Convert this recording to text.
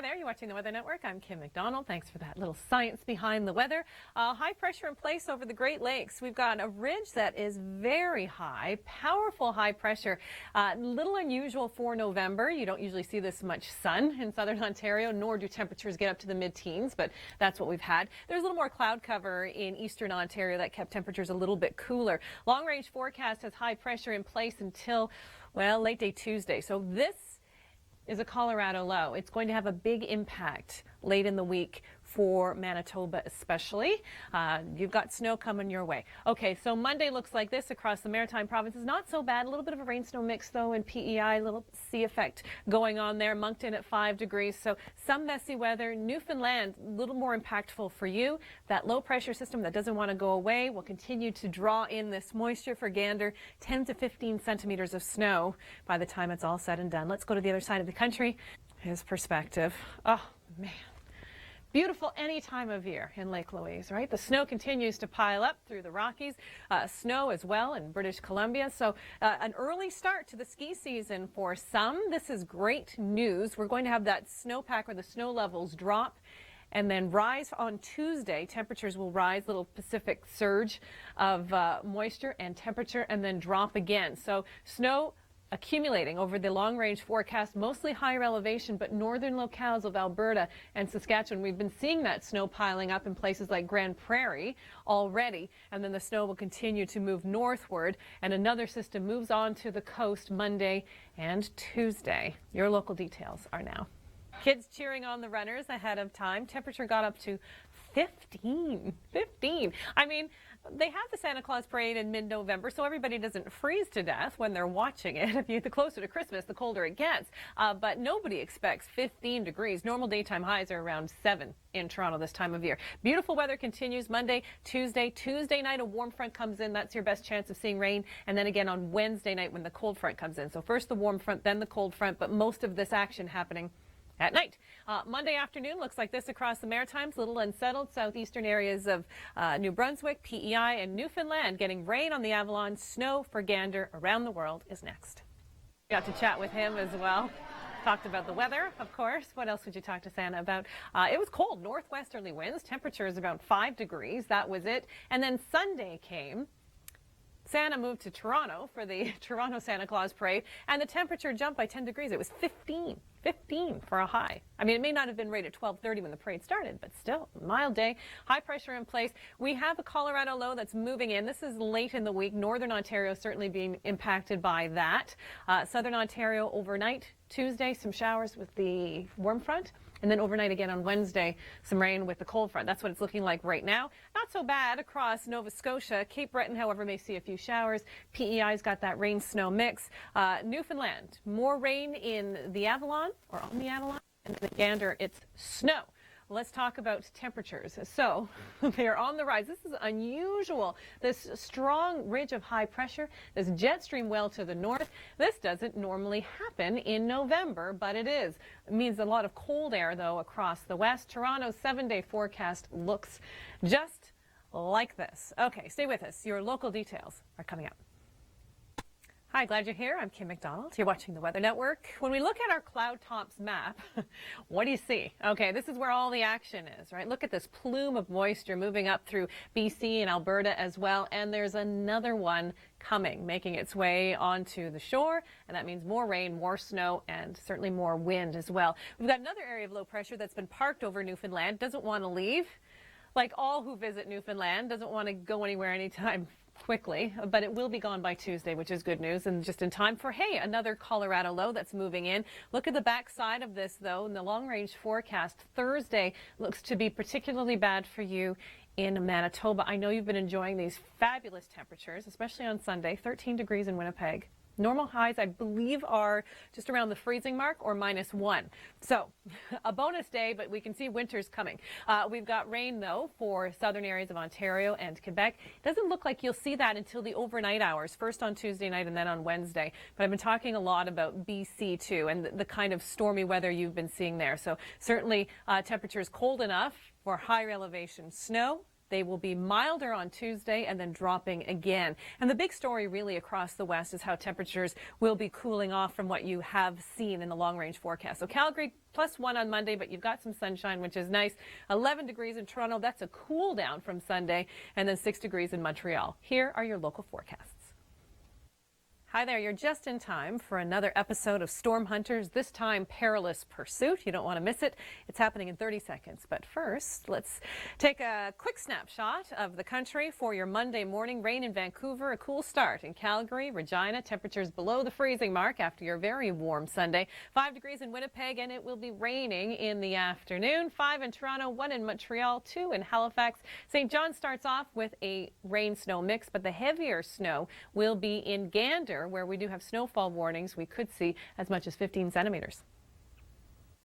Hi there, you're watching the Weather Network. I'm Kim MacDonald. Thanks for that little science behind the weather. High pressure in place over the Great Lakes. We've got a ridge that is very high, powerful high pressure. Little unusual for November. You don't usually see this much sun in southern Ontario, nor do temperatures get up to the mid-teens, but that's what we've had. There's a little more cloud cover in eastern Ontario that kept temperatures a little bit cooler. Long-range forecast has high pressure in place until, well, late day Tuesday. So this is a Colorado low. It's going to have a big impact late in the week for Manitoba especially. You've got snow coming your way. Okay, so Monday looks like this across the Maritime provinces. Not so bad. A little bit of a rain-snow mix, though, in PEI. A little sea effect going on there. Moncton at 5 degrees. So some messy weather. Newfoundland, a little more impactful for you. That low-pressure system that doesn't want to go away will continue to draw in this moisture for Gander. 10 to 15 centimeters of snow by the time it's all said and done. Let's go to the other side of the country. His perspective. Oh, man. Beautiful any time of year in Lake Louise, right? The snow continues to pile up through the Rockies. Snow as well in British Columbia. So an early start to the ski season for some. This is great news. We're going to have that snowpack where the snow levels drop and then rise on Tuesday. Temperatures will rise, little Pacific surge of moisture and temperature, and then drop again. So snow accumulating over the long-range forecast, mostly higher elevation, but northern locales of Alberta and Saskatchewan. We've been seeing that snow piling up in places like Grand Prairie already, and then the snow will continue to move northward, and another system moves on to the coast Monday and Tuesday. Your local details are now. Kids cheering on the runners ahead of time. Temperature got up to 15. I mean, they have the Santa Claus parade in mid-November, so everybody doesn't freeze to death when they're watching it. The closer to Christmas, the colder it gets. But nobody expects 15 degrees. Normal daytime highs are around 7 in Toronto this time of year. Beautiful weather continues Monday, Tuesday. Tuesday night, a warm front comes in. That's your best chance of seeing rain. And then again on Wednesday night when the cold front comes in. So first the warm front, then the cold front, but most of this action happening at night. Monday afternoon looks like this across the Maritimes. Little unsettled southeastern areas of New Brunswick, PEI, and Newfoundland getting rain on the Avalon. Snow for Gander around the world is next. Got to chat with him as well. Talked about the weather, of course. What else would you talk to Santa about? It was cold, northwesterly winds. Temperature is about 5 degrees. That was it. And then Sunday came. Santa moved to Toronto for the Toronto Santa Claus parade, and the temperature jumped by 10 degrees. It was 15 for a high. I mean, it may not have been right at 12:30 when the parade started, but still, mild day, high pressure in place. We have a Colorado low that's moving in. This is late in the week. Northern Ontario certainly being impacted by that. Southern Ontario overnight, Tuesday, some showers with the warm front. And then overnight again on Wednesday, some rain with the cold front. That's what it's looking like right now. Not so bad across Nova Scotia. Cape Breton, however, may see a few showers. PEI's got that rain-snow mix. Newfoundland, more rain in the Avalon or on the Avalon. And then Gander, it's snow. Let's talk about temperatures. So they are on the rise. This is unusual. This strong ridge of high pressure, this jet stream well to the north. This doesn't normally happen in November, but it is. It means a lot of cold air, though, across the west. Toronto's 7-day forecast looks just like this. Okay, stay with us. Your local details are coming up. Hi, glad you're here. I'm Kim MacDonald. You're watching the Weather Network. When we look at our cloud tops map, what do you see? Okay, this is where all the action is, right? Look at this plume of moisture moving up through BC and Alberta as well. And there's another one coming, making its way onto the shore. And that means more rain, more snow, and certainly more wind as well. We've got another area of low pressure that's been parked over Newfoundland, doesn't want to leave. Like all who visit Newfoundland, doesn't want to go anywhere anytime quickly, but it will be gone by Tuesday, which is good news, and just in time for, hey, another Colorado low that's moving in. Look at the back side of this, though. In the long-range forecast, Thursday looks to be particularly bad for you in Manitoba. I know you've been enjoying these fabulous temperatures, especially on Sunday, 13 degrees in Winnipeg. Normal highs, I believe, are just around the freezing mark or -1. So a bonus day, but we can see winter's coming. We've got rain, though, for southern areas of Ontario and Quebec. It doesn't look like you'll see that until the overnight hours, first on Tuesday night and then on Wednesday. But I've been talking a lot about BC, too, and the kind of stormy weather you've been seeing there. So certainly temperatures cold enough for higher elevation snow They will be milder on Tuesday and then dropping again. And the big story really across the west is how temperatures will be cooling off from what you have seen in the long-range forecast. So Calgary +1 on Monday, but you've got some sunshine, which is nice. 11 degrees in Toronto. That's a cool down from Sunday. And then 6 degrees in Montreal. Here are your local forecasts. Hi there, you're just in time for another episode of Storm Hunters, this time Perilous Pursuit. You don't want to miss it. It's happening in 30 seconds. But first, let's take a quick snapshot of the country for your Monday morning. Rain in Vancouver, a cool start in Calgary, Regina, temperatures below the freezing mark after your very warm Sunday. 5 degrees in Winnipeg, and it will be raining in the afternoon. 5 in Toronto, 1 in Montreal, 2 in Halifax. St. John starts off with a rain-snow mix, but the heavier snow will be in Gander, where we do have snowfall warnings. We could see as much as 15 centimeters.